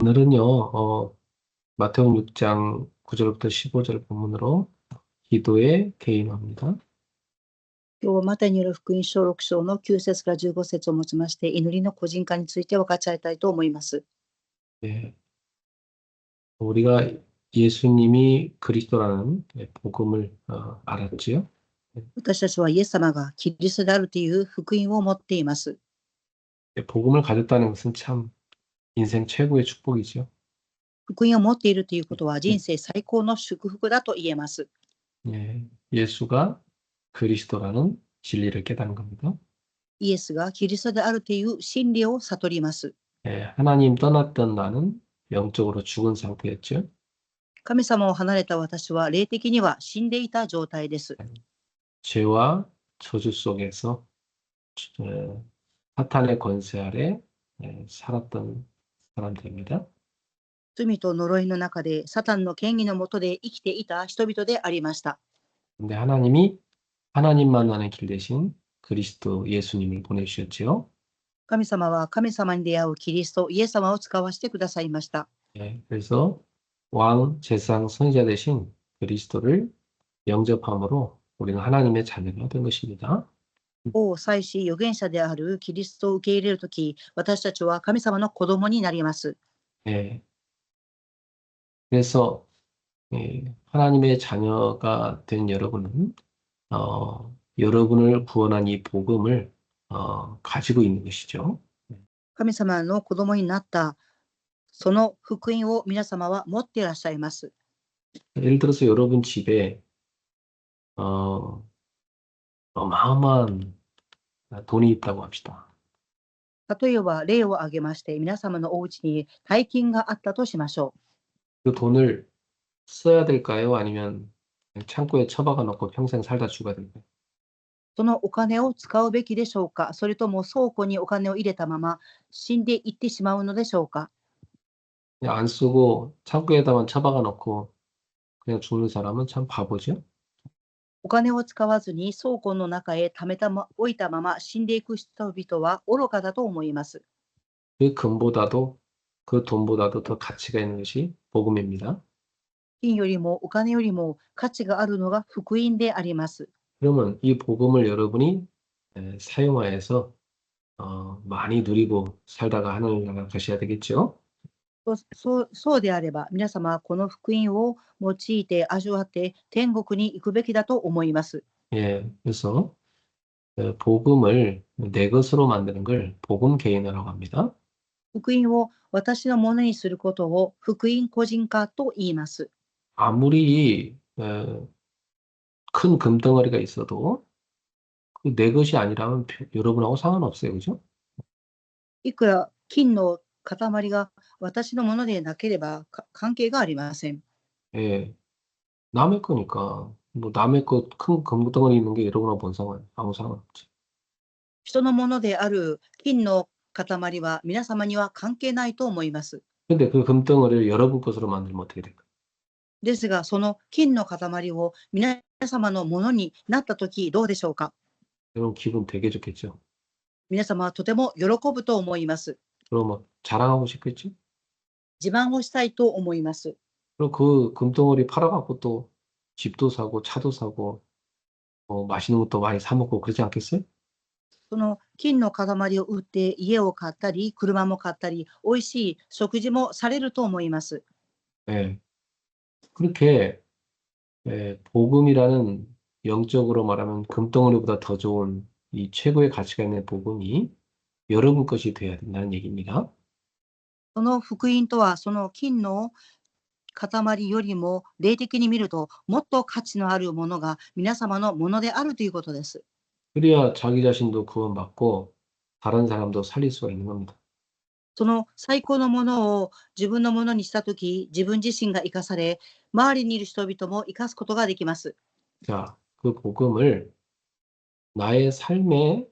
오늘은요, 마태복음 6장 9절부터 15절 본문으로 기도의 개인화입니다. 今日はマタイによる福音書6章の9節から15節をもちまして祈りの個人化について分かち合いたいと思います。 예, 우리가 예수님이 그리스도라는 복음을 알았지요. 私たちはイエス様がキリストであるという福音を持っています。 복음을 가졌다는 것은 참 인생 최고의 축복이죠. 福音を持っているということは人生最高の祝福だと言えます。 예수가 그리스도라는 진리를 깨닫는 겁니다. イエスがキリストであるという真理を悟ります。 하나님 떠났던 나는 영적으로 죽은 상태였죠. 神様を離れた私は霊的には死んでいた状態です。 죄와 저주 속에서 사탄의 권세 아래 살았던 사람들입니다. 罪と呪いの中でサタンの権威の下で生きていた人々でありました。 근데 하나님이 하나님 만나는 길 대신 그리스도 예수님을 보내주셨지요. 神様は神様に出会うキリストイエス様を使わせてくださいました。 그래서 왕, 제상, 선지자 대신 그리스도를 영접함으로 우리는 하나님의 자녀가 된 것입니다. 王、祭司、預言者であるキリストを受け入れるとき、私たちは神様の子供になります。 그래서 하나님의 자녀가 된 여러분은 여러분을 구원한 이 복음을 가지고 있는 것이죠. 神様の子供になったその福音を皆様は持っていらっしゃいます。 예를 들어서 여러분 집에 어마어마한 돈이 있다고 합시다. 例えば例を挙げまして、皆様のお家に大金があったとしましょう。 그 돈을 써야 될까요? 아니면 창고에 처박아 놓고 평생 살다 죽어야 될까요? そのお金を使うべきでしょうか、それとも倉庫にお金を入れたまま死んでいってしまうのでしょうか。 그냥 안 쓰고 창고에다만 처박아 놓고 그냥 죽는 사람은 참 바보죠. お金を使わずに倉庫の中へ貯めた置いたまま死んでいく人々は愚かだと思います。 그 금보다도 그 돈보다도 더 가치가 있는 것이 복음입니다. 金よりもお金よりも価値があるのが福音であります。 그러면 이 복음을 여러분이 사용하여서 많이 누리고 살다가 하늘나라 가셔야 되겠죠. そうであれば、皆様はこの福音を用いて味わって天国に行くべきだと思います。 그래서 복음을 내 것으로 만드는 걸 복음 개인화라고 합니다. 福音を私のものにすることを福音個人化と言います。 아무리 큰 금덩어리가 있어도 그 내 것이 아니라면 여러분하고 상관없어요, 그죠? いくら金の塊が私のものでなければ関係がありません。 남의 거니까 뭐 남의 거 큰 금덩어리 있는 게 여러분하고 뭔 상관? 아무 상관없지. 人のものである金の塊は皆様には関係ないと思います。 근데 그 금덩어리를 여러분 것으로 만들면 어떻게 될까? ですが、その金の塊を皆様のものになったときどうでしょうか。 여러분 기분 되게 좋겠죠? 皆様はとても喜ぶと思います。 그럼 뭐 자랑하고 싶겠지? 自慢をしたいと思います。 그럼 그 금덩어리 팔아갖고 또 집도 사고 차도 사고 맛있는 것도 많이 사 먹고 그러지 않겠어요? その金の塊を売って家を買ったり、車も買ったり、美味しい食事もされると思います。 그렇게 복음이라는 영적으로 말하면 금덩어리보다 더 좋은 이 최고의 가치가 있는 복음이 여러분 것이 돼야 된다는 얘기입니다. その福音とは、その金の塊よりも霊的に見るともっと価値のあるものが皆様のものであるということです。 그래야 자기 자신도 구원받고 다른 사람도 살릴 수가 있는 겁니다. その最高のものを自分のものにしたとき、自分自身が生かされ、周りにいる人々も生かすことができます。 자, 그 복음을 나의 삶에서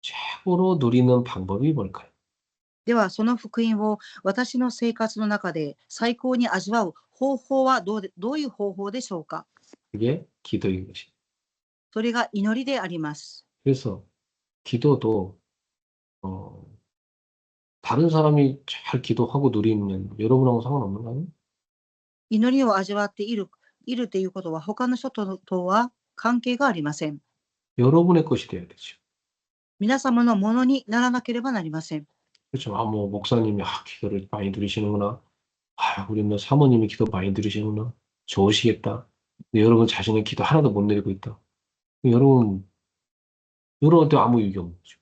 최고로 누리는 방법이 뭘까요? では、その福音を私の生活の中で最高に味わう方法はどういう方法でしょうか。 그게 기도인 것입니다. それが祈りであります。 그래서 기도도 다른 사람이 잘 기도하고 누리면 여러분하고 상관없는가요? 祈りを味わっているということは他の人とは関係がありません。 여러분의 것이 돼야 되죠. 皆様のものにならなければなりません。 그렇죠. 뭐, 목사님이, 기도를 많이 누리시는구나. 우리 뭐 사모님이 기도 많이 누리시는구나. 좋으시겠다. 근데 여러분 자신은 기도 하나도 못 누리고 있다. 여러분한테 아무 유익이 없는 거죠.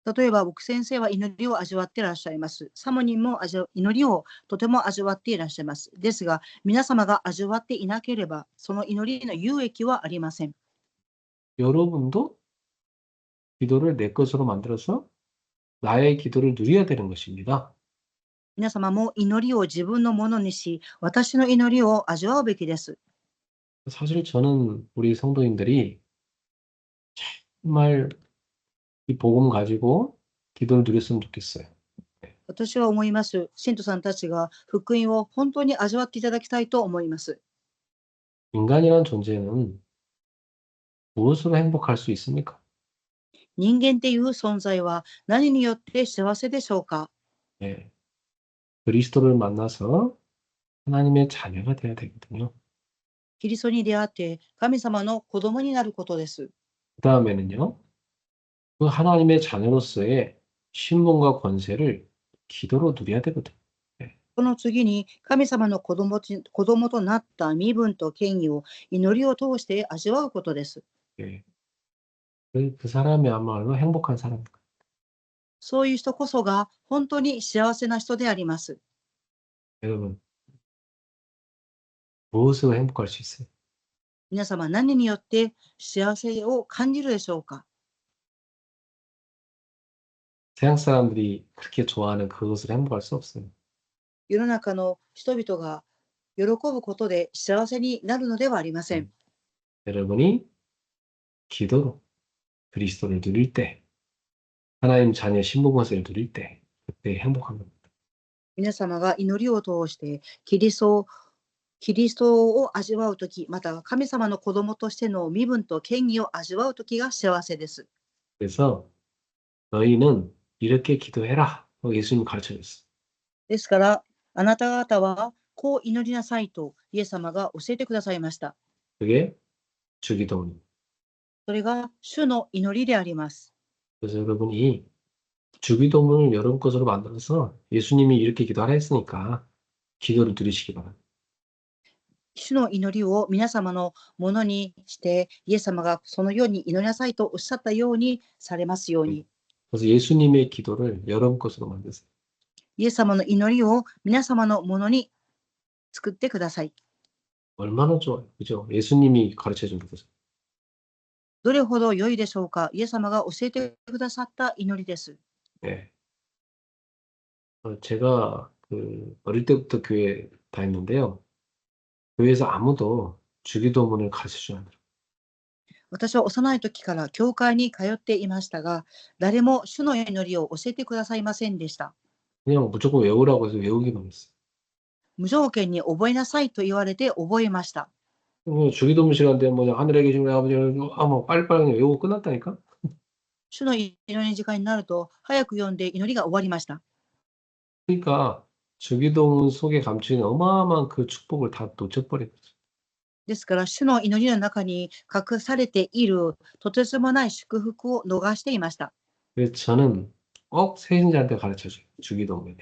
例えば、僕先生は祈りを味わっていらっしゃいます。サモニンも祈りをとても味わっていらっしゃいます。ですが、皆様が味わっていなければ、その祈りの有益はありません。 여러분도 기도를 내 것으로 만들어서 나의 기도를 누려야 되는 것입니다. 皆様も祈りを自分のものにし、私の祈りを味わうべきです。 사실 저는 우리 성도님들이 정말 이 복음 가지고 기도를 누렸으면 좋겠어요. 私は思います。信徒さんたちが福音を本当に味わっていただきたいと思います。 인간이란 존재는 무엇으로 행복할 수 있습니까? 人間っていう存在は何によって幸せでしょうか？ 네. 그리스도를 만나서 하나님의 자녀가 돼야 되거든요. キリストに出会って神様の子供になることです。 그 다음에는요, 그 하나님의 자녀로서의 신분과 권세를 기도로 누려야 되거든요. この次に神様の子供となった身分と権威を祈りを通して味わうことです。 예. 그 사람이야말로 행복한 사람입니다. そういう人こそが本当に幸せな人であります。 여러분, 무엇으로 행복할 수 있어요? 皆様何によって幸せを感じるでしょうか？ 세상 사람들이 그렇게 좋아하는 그것으로 행복할 수 없어요. 世の中の人々が喜ぶことで幸せになるのではありません。 여러분이 기도로 그리스도를 누릴 때, 하나님 자녀 신분 권세를 누릴 때, 그때 행복한 겁니다. 皆様が祈りを通してキリストを味わうとき、また神様の子供としての身分と権威を味わうときが幸せです。 그래서 너희는 이렇게 기도해라. 예수님 가르쳐 줬어요. ですから、あなた方はこう祈りなさいとイエス様が教えてくださいました。 그게 주기도문입니다. それが主の祈りであります。 그래서 여러분이 주기도문을 여러분 것으로 만들어서 예수님이 이렇게 기도하라 했으니까 기도를 드리시기 바랍니다. 主の祈りを皆様のものにして、イエス様がそのように祈りなさいとおっしゃったようにされますように。 그래서 예수님의 기도를 여러분 것으로 만드세요. イエス様の祈りを皆様のものに作ってください。 얼마나 좋아요. 그죠? 예수님이 가르쳐 준 거죠. どれほど良いでしょうか？イエス様が教えてくださった祈りです。 네. 제가 어릴 때부터 교회 다녔는데요. 교회에서 아무도 주기도문을 가르쳐 주지 않아요. 私は幼い時から教会に通っていましたが、誰も主の祈りを教えてくださいませんでした。 그냥 무조건 외우라고 해서 외우기만 했어요. 無条件に覚えなさいと言われて覚えました。 주기도문 시간 때 뭐냐 하늘에 계신 우리 아버지 뭐 빨리빨리 그냥 외우고 끝났다니까. 主の祈りの時間になると早く読んで祈りが終わりました。 그러니까 주기도문 속에 감추인 어마어마한 그 축복을 다 놓쳐버린 거죠. ですから、主の祈りの中に隠されているとてつもない祝福を逃していました。 그래서 저는 꼭 세신자한테 가르쳐줘요. 주기도문에.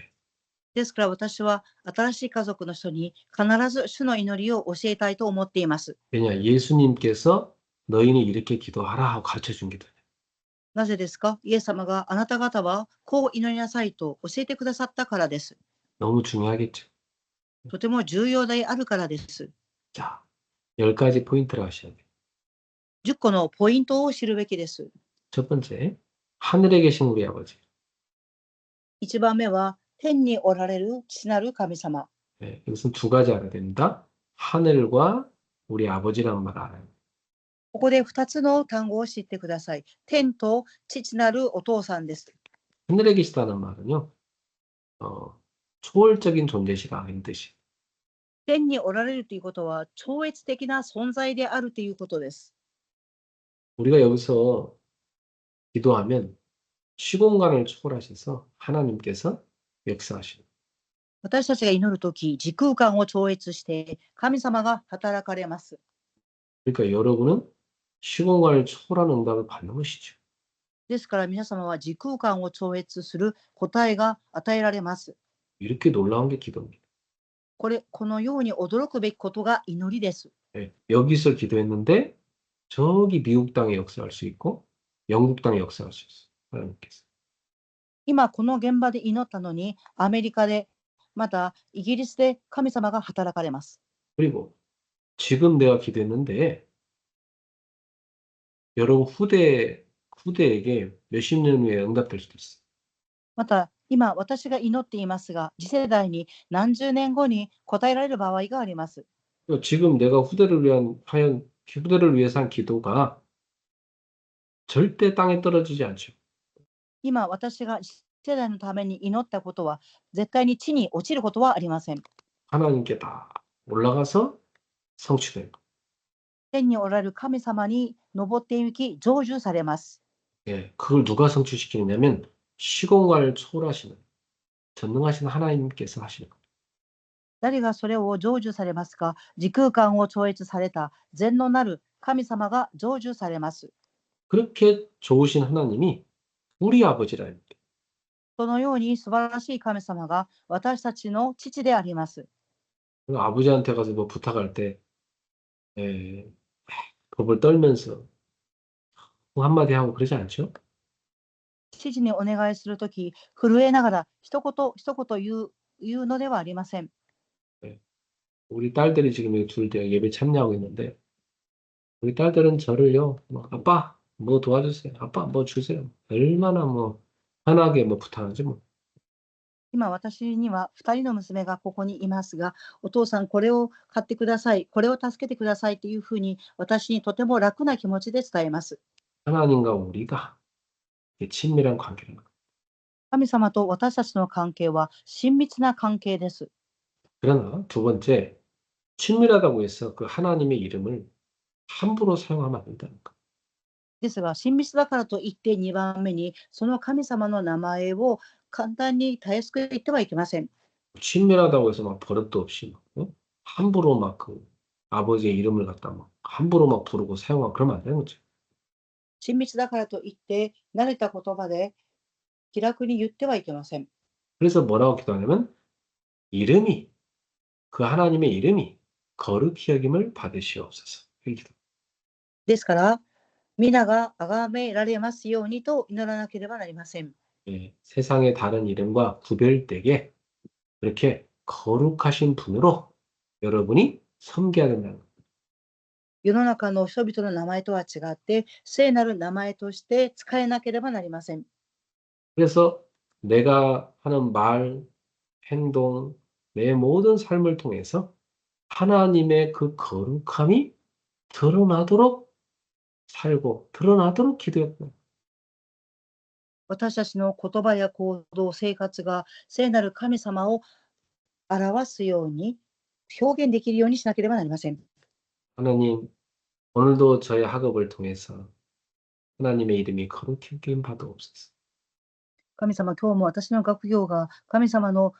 ですから私は新しい家族の人に必ず主の祈りを教えたいと思っています。 왜냐? 예수님께서 너희는 이렇게 기도하라 하고 가르쳐 준 기도예요. なぜですか？イエス様があなた方はこう祈りなさいと教えてくださったからです。 너무 중요하겠죠. とても重要であるからです。 자, 10가지 포인트를 하셔야 돼요. 10個のポイントを知るべきです。 첫 번째, 하늘에 계신 우리 아버지. 1番目は天におられる父なる神様。 네, 이것은 두 가지 알아야 됩니다. 하늘과 우리 아버지라는 말 알아요. ここで2つの単語を知ってください。天と父なるお父さんです。 하늘에 계시다는 말은요, 초월적인 존재시라 하는 뜻이. 天におられるということは超越的な存在であるということです。 우리가 여기서 기도하면 시공간을 초월하셔서 하나님께서 역사하시는. 私たちが祈るとき、時空間を超越して神様が働かれます。 그러니까 여러분은 시공간을 초월하는 응답을 받는 것이죠. ですから皆様は時空間を超越する答えが与えられます。 이렇게 놀라운 게 기도입니다. このように驚くべきことが祈りです。 예, 여기서 기도했는데 저기 미국 땅에 역사할 수 있고 영국 땅에 역사할 수 있어요. 하나님께서. 今この現場で祈ったのに、アメリカで、またイギリスで神様が働かれます。 그리고 지금 내가 기도했는데 여러분 후대에게 몇십 년 후에 응답될 수도 있어요. また今私が祈っていますが、次世代に何十年後に答えられる場合があります。 그러니까 지금 내가 후대를 위해서 한 기도가 절대 땅에 떨어지지 않죠. 今私が次世代のために祈ったことは絶対に地に落ちることはありません。 하나님께 다 올라가서 성취돼요. 天におられる神様に登っていき成就されます。 예, 그걸 누가 성취시키느냐면 시공간을 초월하시는 전능하신 하나님께서 하시는 거예요. 誰がそれを成就されますか？時空間を超越された全能なる神様が成就されます。 그렇게 좋으신 하나님이 우리 아버지라는 거예요. そのように素晴らしい神様が私たちの父であります。 아버지한테 가서 뭐 부탁할 때 예, 법을 떨면서 뭐 한마디 하고 그러지 않죠? 父にお願いするとき、震えながら一言一言言うのではありません。 우리 딸들이 지금 여기 둘 다 예배 참여하고 있는데 우리 딸들은 저를요, 뭐, 아빠 뭐 도와주세요, 아빠 뭐 주세요, 얼마나 뭐 편하게 뭐 부탁하지 뭐. 今私には2人の娘がここにいますが、お父さんこれを買ってください、これを助けてくださいというふうに私にとても楽な気持ちで伝えます。 하나님과 우리가 친밀한 관계라는 거예요. 神様と私たちの関係は親密な関係です。 그러나 두 번째, 친밀하다고 해서 그 하나님의 이름을 함부로 사용하면 안 된다는 거. ですが、親密だからといって2番目にその神様の名前を簡単にたやすく言ってはいけません。 친밀하다고 해서 막 버릇도 없이 막, 함부로 막 그 아버지의 이름을 갖다 막 함부로 막 부르고 사용하고 그러면 안 되는 거죠. 親密だからといって慣れた言葉で気楽に言ってはいけません。 그래서 뭐라고 기도하냐면 이름이 그 하나님의 이름이 거룩히 여김을 받으시옵소서. 이 기도. ですから、皆が崇められますようにと祈らなければなりません。 예, 세상의 다른 이름과 구별되게 그렇게 거룩하신 분으로 여러분이 섬겨야 된다는 거예요. 世の中の人々の名前とは違って、聖なる名前として使えなければなりません。 그래서 내가 하는 말, 행동, 내 모든 삶을 통해서 하나님의 그 거룩함이 드러나도록 살고 드러나도록 기도했다. 私たちの言葉や行動、生活が聖なる神様を表すように、表現できるようにしなければなりません。 하나님, 오늘도 저의 학업을 통해서 하나님의 이름이 거룩히 여김 받으옵소서. 神様、今日も私の学業が神様の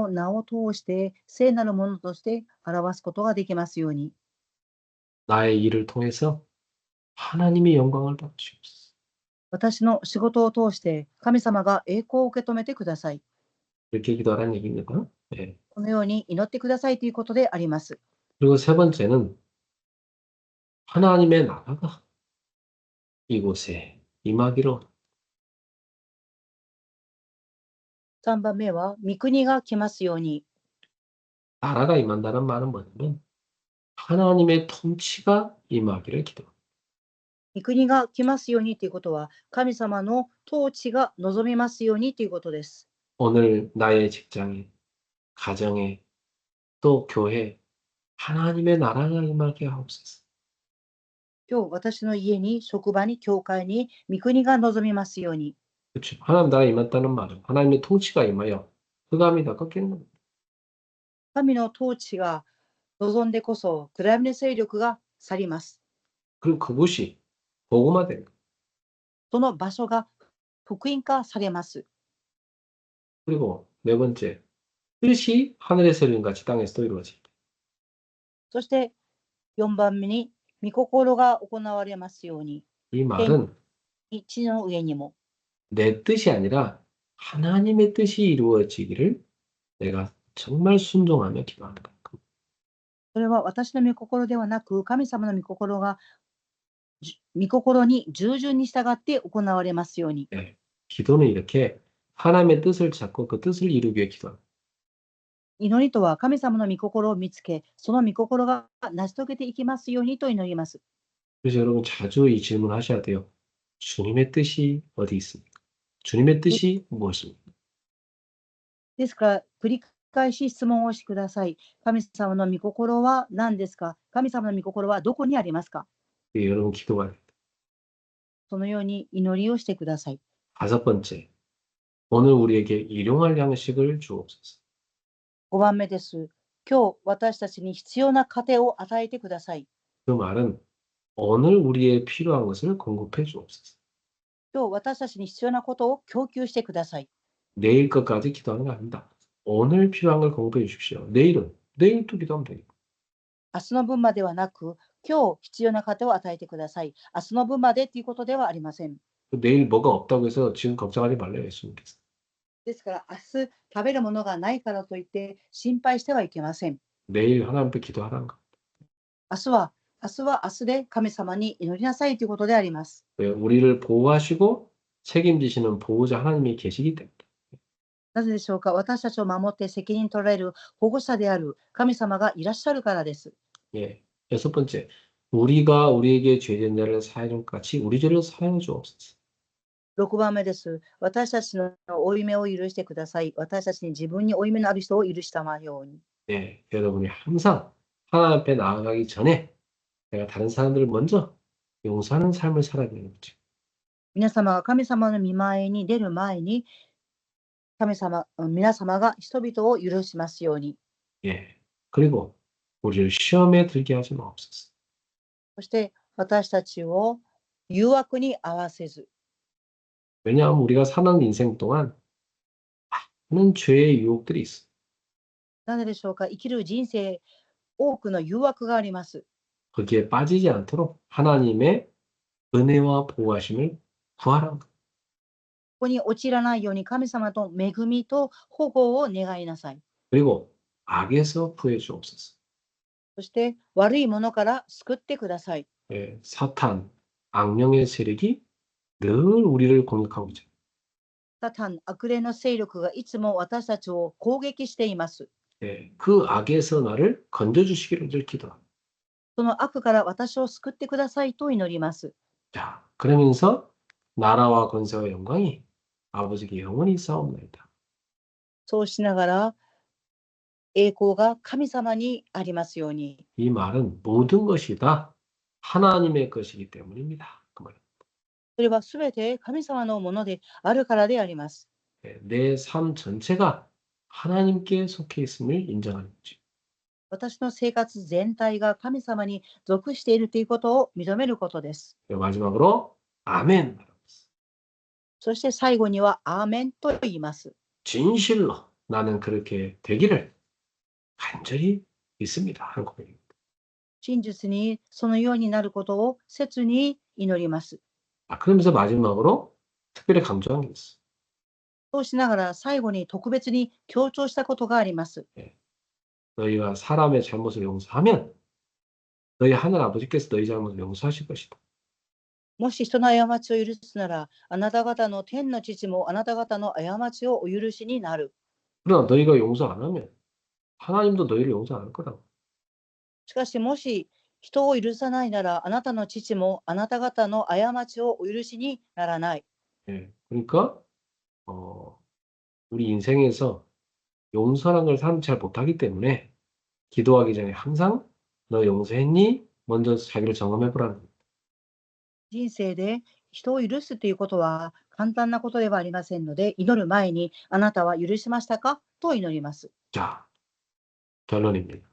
名を通して聖なるものとして表すことができますように。 나의 일을 통해서 하나님의 영광을 받으시옵소서. 私の仕事を通して神様が栄光を受け止めてください。 이렇게 기도하라는 얘기입니다. 네. このように祈ってくださいということであります。 그리고 세 번째는 하나님의 나라가 이곳에 임하기로. 3番目は、御国が来ますように。 나라가 임한다는 말은 뭐냐면 하나님의 통치가 임하기를 기도합니다. 御国が来ますようにということは、神様の統治が望みますようにということです。 오늘 나의 직장에, 가정에, 또 교회 하나님의 나라가 임하게 하옵소서. 今日、私の家に、職場に、教会に、御国が望みますように。 그렇죠. 하나님 나라가 임했다는 말은 하나님의 통치가 임하여 흑암이 다 꺾이는 겁니다. 神の統治が望んでこそ、暗闇の勢力が去ります。 그리고 그곳이 복음화됩니다. その場所が福音化されます。 그리고 네 번째, 뜻이 하늘에서 이룬 같이 땅에서도 이루어진다. そして4番目に、御心が行われますように、 이 말은 地の上にも。 내 뜻이 아니라 하나님의 뜻이 이루어지기를 내가 정말 순종하며 기도한다. それは私の御心ではなく、神様の御心が、御心に従順に従って行われますように。 네, 기도는 이렇게 하나님의 뜻을 찾고 그 뜻을 이루기 위해 기도한다. 祈りとは神様の御心を見つけ、その御心が成し遂げていきますようにと祈ります。 그래서 여러분 자주 이 질문 하셔야 돼요. 주님의 뜻이 어디 있습니까? 주님의 뜻이 무엇입니까? ですから、繰り返し質問をしてください。神様の御心は何ですか？神様の御心はどこにありますか？ 예, 여러분 기도가 됩니다. そのように祈りをしてください。 다섯 번째, 오늘 우리에게 일용할 양식을 주옵소서. 5番目です。今日私たちに必要な糧を与えてください。 그 말은 오늘 우리의 필요한 것을 공급해 주옵소서. 今日私たちに必要なことを供給してください。 내일 것까지 기도하는 거 아닙니다. 오늘 필요한 걸 공급해 주십시오. 내일 또 기도하면 되겠고. 明日の分まではなく、今日必要な糧を与えてください。明日の分までということではありません。 내일 뭐가 없다고 해서 지금 걱정하지 말래요, 예수님께서. ですから、明日食べるものがないからといって心配してはいけません。 내일 하나님 앞에 기도하라는 거. 明日は明日で神様に祈りなさいということであります。 왜? 우리를 보호하시고 책임지시는 보호자 하나님이 계시기 때문에. なぜでしょうか？私たちを守って責任取られる保護者である神様がいらっしゃるからです。 예. 여섯 번째, 우리가 우리에게 죄된 자를 사하여 준 것 같이 우리 죄를 사하여 주옵소서. 6番目です。私たちの負い目を許してください。私たちに自分に負い目のある人を許したまように。 예. 여러분이 항상 하나님 앞에 나아가기 전에 내가 다른 사람들을 먼저 용서하는 삶을 살아야 되는 거죠. 皆様が神様の御前に出る前に、皆様が人々を許しますように。 예. 그리고 우리를 시험에 들게 하지 마옵소서. そして私たちを誘惑に合わせず。 왜냐하면 우리가 사는 인생 동안 많은 죄의 유혹들이 있어. なぜでしょうか？生きる人生、多くの誘惑があります。 거기에 빠지지 않도록 하나님의 은혜와 보호하심을 구하라. ここに陥らないように神様と恵みと保護を願いなさい。 그리고 악에서 구해 주옵소서. そして悪いものから救ってください。 예, 사탄, 악령의 세력이 늘 우리를 공격하고 있죠. サタン、悪霊の勢力がいつも私たちを攻撃しています。 예, 그 악에서 나를 건져주시기를 늘 기도합니다. その悪から私を救ってくださいと祈ります。 자, 그러면서 나라와 권세와 영광이 아버지께 영원히 싸움나이다. そうしながら栄光が神様にありますように。 이 말은 모든 것이 다 하나님의 것이기 때문입니다. 그 말. それはすべて神様のものであるからであります。 예, 내 삶 전체가 하나님께 속해 있음을 인정하는 거죠. 私の生活全体が神様に属しているということを認めることです。 마지막으로 아멘. そして最後にはアーメンと言います。 진실로 나는 그렇게 되기를 간절히 믿습니다. 하는 고백입니다. 真実にそのようになることを切に祈ります。 그러면서 마지막으로 특별히 강조한 게 있어. そうしながら最後に特別に強調したことがあります。 너희가 사람의 잘못을 용서하면 너희 하늘 아버지께서 너희 잘못을 용서하실 것이다. もし人の過ちを許すなら、あなた方の天の父もあなた方の過ちをお許しになる。 그러나 너희가 용서 안 하면 하나님도 너희를 용서 안 할 거라고. しかしもし人を許さないなら、あなたの父もあなた方の過ちをお許しにならない。 예, 그러니까 우리 인생에서 용서라는 걸 사람 잘 못하기 때문에 기도하기 전에 항상 너 용서했니? 먼저 자기를 점검해보라는 거예요. 人生で人を許すということは簡単なことではありませんので、祈る前にあなたは許しましたかと祈ります。 자, 결론입니다.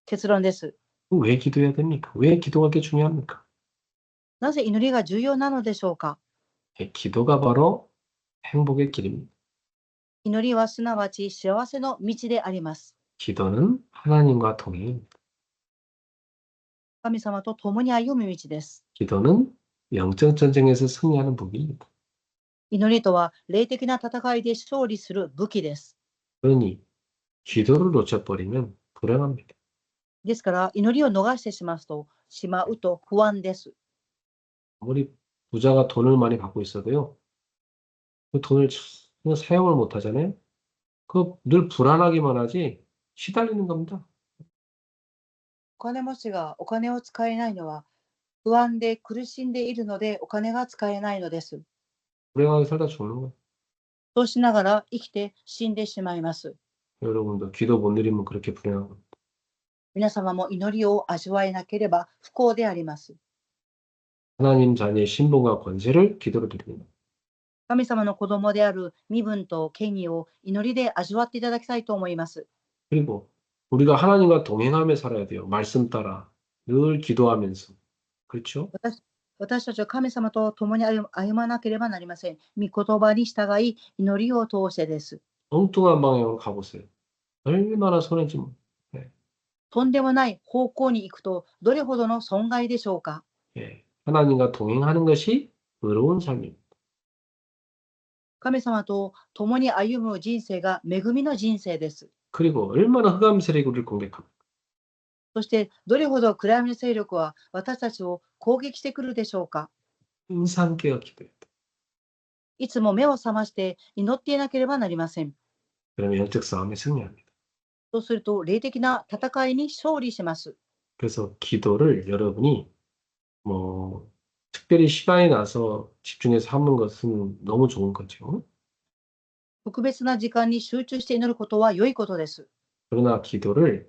結論です。 왜 기도해야 됩니까? 왜 기도가 그렇게 중요합니까? なぜ祈りが重要なのでしょうか？ 기도가 바로 행복의 길입니다. 祈りはすなわち幸せの道であります。 기도는 하나님과 동행입니다. 神様と共に歩む道です。 기도는 영적 전쟁에서 승리하는 무기입니다. 祈りとは霊的な戦いで勝利する武器です。 그러니 기도를 놓쳐버리면 불행합니다. ですから祈りを逃してしまうと不安です。 아무리 부자가 돈을 많이 갖고 있어도요, 그 돈을 전혀 사용을 못 하잖아요. 그 늘 불안하기만 하지 시달리는 겁니다. お金持ちがお金を使えないのは不安で苦しんでいるのでお金が使えないのです。 불행하게 살다 죽는 거예요. そうしながら生きて死んでしまいます。 여러분도 기도 못 드리면 그렇게 불행한 겁니다. 皆様も祈りを味わえなければ不幸であります。 하나님 자녀의 신분과 권세를 기도로 드립니다. 神様の子供である身分と権威を祈りで味わっていただきたいと思います。 그리고 우리가 하나님과 동행하며 살아야 돼요. 말씀 따라 늘 기도하면서. 그렇죠? 私たちは神様と共に歩まなければなりません。御言葉に従い、祈りを通してです。 엉뚱한 방향으로 가보세요. 얼마나 손해지 뭐. とんでもない方向に行くと、どれほどの損害でしょうか。 예. 하나님과 동행하는 것이 의로운 삶입니다. 神様と共に歩む人生が恵みの人生です。 그리고 얼마나 흑암 세력이 우리를 공격합니까? そして、どれほど暗闇の勢力は私たちを攻撃してくるでしょうか。 항상 깨어 기도해야 돼. いつも目を覚まして祈っていなければなりません。 그러면 영적 싸움에 승리합니다. そうすると、霊的な戦いに勝利します。 그래서 기도를 여러분이 뭐 특별히 시간이 나서 집중해서 하는 것은 너무 좋은 거죠. 特別な時間に集中して祈ることは良いことです。 그러나 기도를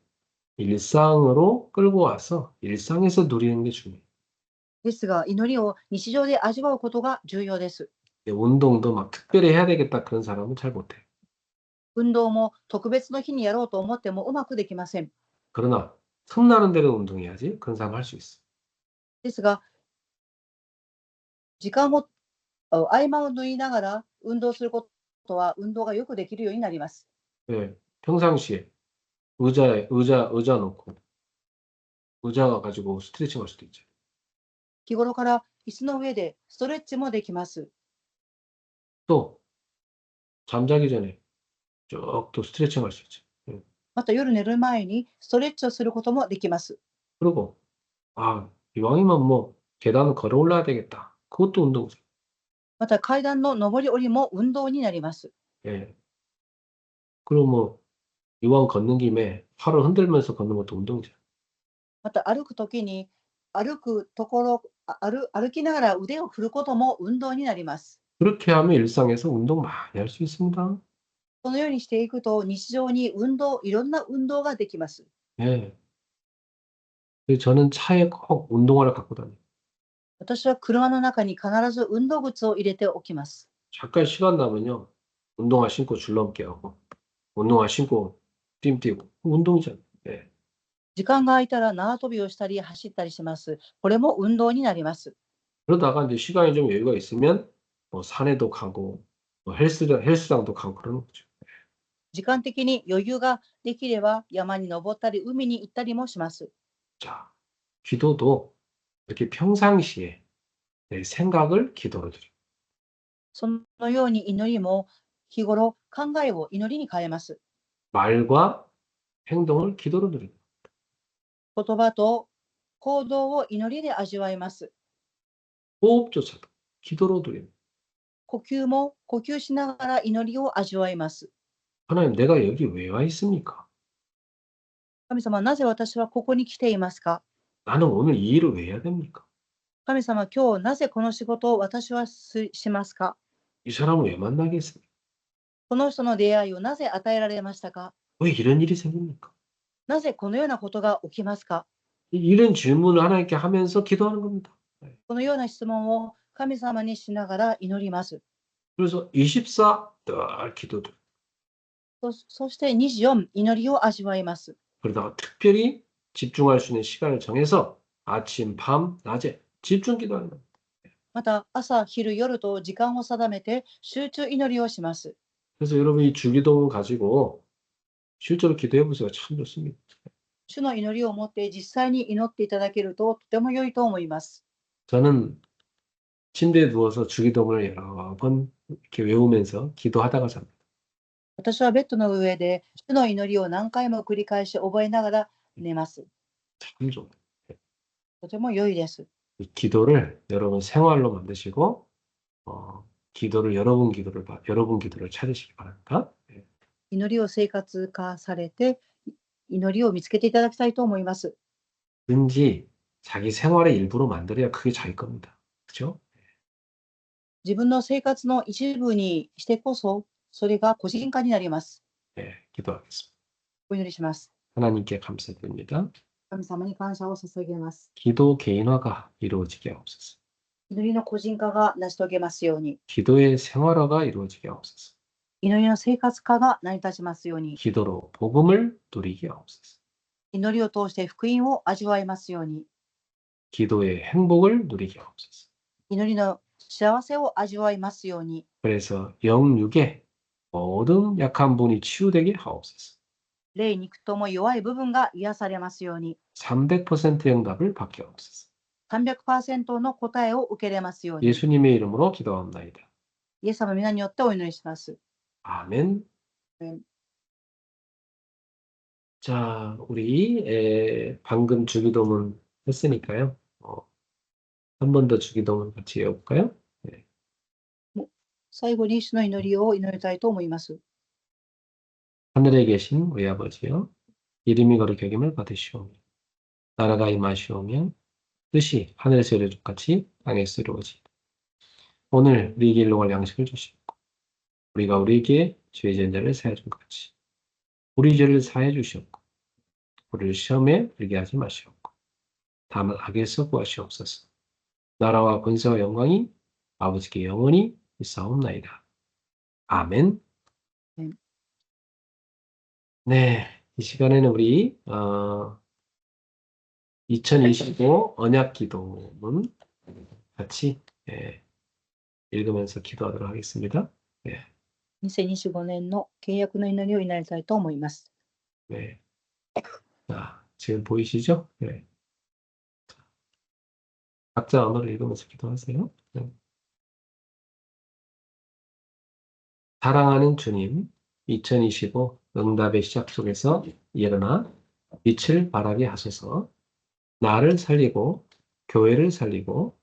일상으로 끌고 와서 일상에서 누리는 게 중요해요. ですが、祈りを日常で味わうことが重要です。 운동도 막 특별히 해야 되겠다 그런 사람은 잘 못해요. 運動も特別の日にやろうと思ってもうまくできません。 그러나 틈나는 대로 운동해야지 그런 사람 할 수 있어. ですが、時間を合間を縫いながら運動することは運動がよくできるようになります。 네, 평상시에 의자 놓고 의자 가지고 스트레칭 할 수도 있죠. 日頃から椅子の上でストレッチもできます。 또 잠자기 전에 쭉 또 스트레칭 할 수 있죠. また夜寝る前にストレッチをすることもできます。 그리고 이왕이면 뭐 계단을 걸어 올라야 되겠다. 그것도 운동이죠. また階段の上り下りも運動になります。 예. 그리고 뭐 이왕 걷는 김에 팔을 흔들면서 걷는 것도 운동이죠. また歩くときに歩きながら腕を振ることも運動になります。 그렇게 하면 일상에서 운동 많이 할 수 있습니다. このようにしていくと日常にいろんな運動ができます。 예. 그래서 저는 차에 꼭 운동화를 갖고 다녀요. 私は車の中に必ず運動靴を入れておきます。 잠깐 시간 나면요. 운동화 신고 줄넘기 하고 운동화 신고 뛰고 운동이잖아요. 예. 時間が空いたら縄跳びをしたり走ったりします。これも運動になります。 그러다가 이제 시간이 좀 여유가 있으면 뭐 산에도 가고 뭐 헬스장도 가고 그러는 거죠. 時間的に余裕ができれば山に登ったり海に行ったりもします。 자, 기도도 이렇게 평상시에 내 생각을 기도로 드려요. そのように祈りも日頃考えを祈りに変えます。 말과 행동을 기도로 드려요. 言葉と行動を祈りで味わいます。 호흡조차도 기도로 드려요. 呼吸も呼吸しながら祈りを味わいます。 하나님, 내가 여기 왜 와 있습니까? 神様、なぜ私はここに来ていますか？ 나는 오늘 이 일을 왜 해야 됩니까? 神様、今日なぜこの仕事を私はしますか？ 이 사람을 왜 만나겠습니까? この人の出会いをなぜ与えられましたか？ 왜 이런 일이 생깁니까? なぜこのようなことが起きますか？ 이런 질문을 하나님께 하면서 기도하는 겁니다. このような質問を神様にしながら祈ります。 그래서 24 늘 기도들. そして24、祈りを味わいます。 그러다가 특별히 집중할 수 있는 시간을 정해서 아침, 밤, 낮에 집중 기도하는 겁니다. また、朝、昼、夜と時間を定めて集中祈りをします。 그래서 여러분이 이 주기도문 가지고 실제로 기도해 보세요. 참 좋습니다. 主の祈りを持って実際に祈っていただけるととても良いと思います。 저는 침대에 누워서 주기도문을 여러 번 이렇게 외우면서 기도하다가 잡니다. 私はベッドの上で主の祈りを何回も繰り返し覚えながら寝ます。 참 좋아요. とても良いです。 이 기도를 여러분 생활로 만드시고 기도를 여러분 기도를 찾으시기 바랍니다. 祈りを生活化されて、祈りを見つけていただきたいと思います。 든지 자기 생활의 일부로 만들어야 그게 자기 겁니다. 그죠? 自分の生活の一部にしてこそ、それが個人化になります。 네, 기도하겠습니다. お祈りします。 하나님께 감사드립니다. 神様に感謝を捧げます。 기도 개인화가 이루어지게 하옵소서. 祈りの個人化が成し遂げますように、 기도의 생활화가 이루어지게 하옵소서. 祈りの生活化が成り立ちますように、 기도로 복음을 누리게 하옵소서. 祈りを通して福音を味わいますように、 기도의 행복을 누리게 하옵소서. 祈りの幸せを味わいますように、 그래서 영육의 모든 약한 분이 치유되게 하옵소서. 霊肉とも弱い部分が癒されますように、 300% 응답을 받게 하옵소서. 300% の答えを受けれますように、 예수님의 이름으로 기도합나이다. イエス様の皆によってお祈りします。 아멘. 아멘. 자, 우리 방금 주기도문 했으니까요. 한 번 더 주기도문 같이 외워볼까요? 네. 最後に主の祈りを祈りたいと思います。 하늘에 계신 우리 아버지여, 이름이 거룩히 여김을 받으시오며, 나라가 임하시오며, 뜻이 하늘에서 이루어진 같이 땅에서 이루어지이다. 오늘 우리에게 일용할 양식을 주시고, 우리가 우리에게 죄의 전자를 사해 준 같이 우리 죄를 사해 주시옵고, 우리를 시험에 들게 하지 마시옵고, 다만 악에서 구하시옵소서. 나라와 권세와 영광이 아버지께 영원히 있사옵나이다. 아멘. 네, 이 시간에는 우리 2025 언약 기도문 같이 읽으면서 기도하도록 하겠습니다. 2025年の契約の祈りを祈りたいと思います。 네. 자, 지금 보이시죠? 네. 각자 언어를 읽으면서 기도하세요. 네. 사랑하는 주님, 2025 응답의 시작 속에서 일어나 빛을 발하게 하소서. 나를 살리고 교회를 살리고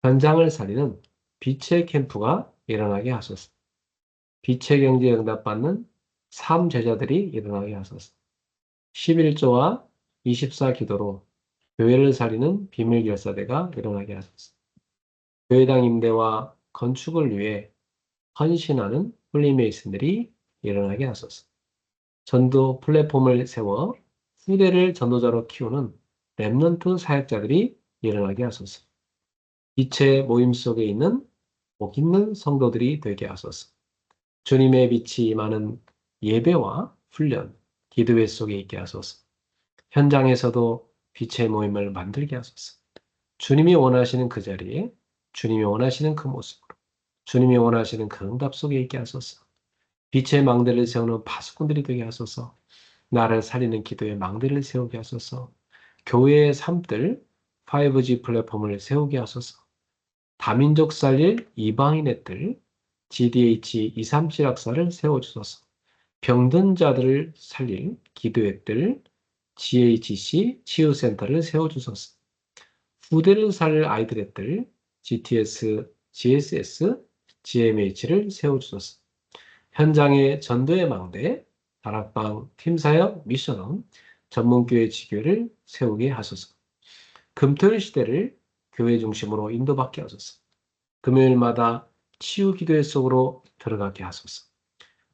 현장을 살리는 빛의 캠프가 일어나게 하소서. 빛의 경제에 응답받는 삶 제자들이 일어나게 하소서. 11조와 24 기도로 교회를 살리는 비밀 결사대가 일어나게 하소서. 교회당 임대와 건축을 위해 헌신하는 홀리메이슨들이 일어나게 하소서. 전도 플랫폼을 세워 후대를 전도자로 키우는 렘넌트 사역자들이 일어나게 하소서. 빛의 모임 속에 있는 복 있는 성도들이 되게 하소서. 주님의 빛이 임하는 예배와 훈련, 기도회 속에 있게 하소서. 현장에서도 빛의 모임을 만들게 하소서. 주님이 원하시는 그 자리에, 주님이 원하시는 그 모습으로, 주님이 원하시는 그 응답 속에 있게 하소서. 빛의 망대를 세우는 파수꾼들이 되게 하소서. 나를 살리는 기도의 망대를 세우게 하소서. 교회의 삶들 5G 플랫폼을 세우게 하소서. 다민족 살릴 이방인의 뜰 GDH 237 학사를 세워주소서. 병든 자들을 살릴 기도의 뜰 GHC 치유센터를 세워주소서. 후대를 살릴 아이들의 뜰 GTS, GSS, GMH를 세워주소서. 현장의 전도의 망대, 다락방, 팀사역, 미션홈, 전문교회 지교회를 세우게 하소서. 금토일 시대를 교회 중심으로 인도받게 하소서. 금요일마다 치유 기도회 속으로 들어가게 하소서.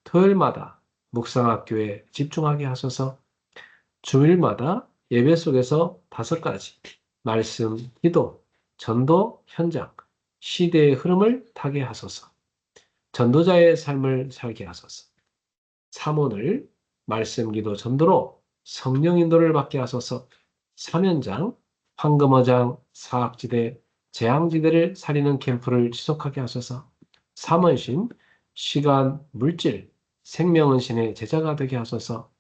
토요일마다 묵상학교에 집중하게 하소서. 주일마다 예배 속에서 5가지 말씀, 기도, 전도, 현장, 시대의 흐름을 타게 하소서. 전도자의 삶을 살게 하소서. 사모를 말씀, 기도, 전도로 성령 인도를 받게 하소서. 사면장, 황금어장, 사학지대, 재앙지대를 살리는 캠프를 지속하게 하소서. 삼원신, 시간, 물질, 생명은신의 제자가 되게 하소서.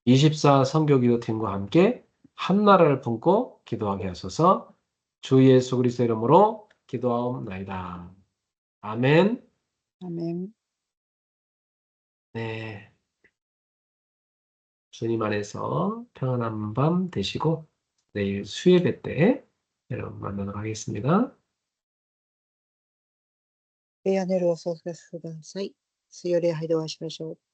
24 선교기도팀과 함께 한 나라를 품고 기도하게 하소서. 주 예수 그리스도 이름으로 기도하옵나이다. 아멘. 아멘. 네. 주님 안에서 평안한 밤 되시고 내일 수요예배 때 여러분 만나도록 하겠습니다. 平安な夜をお過ごしください。水曜礼拝でお会いしましょう。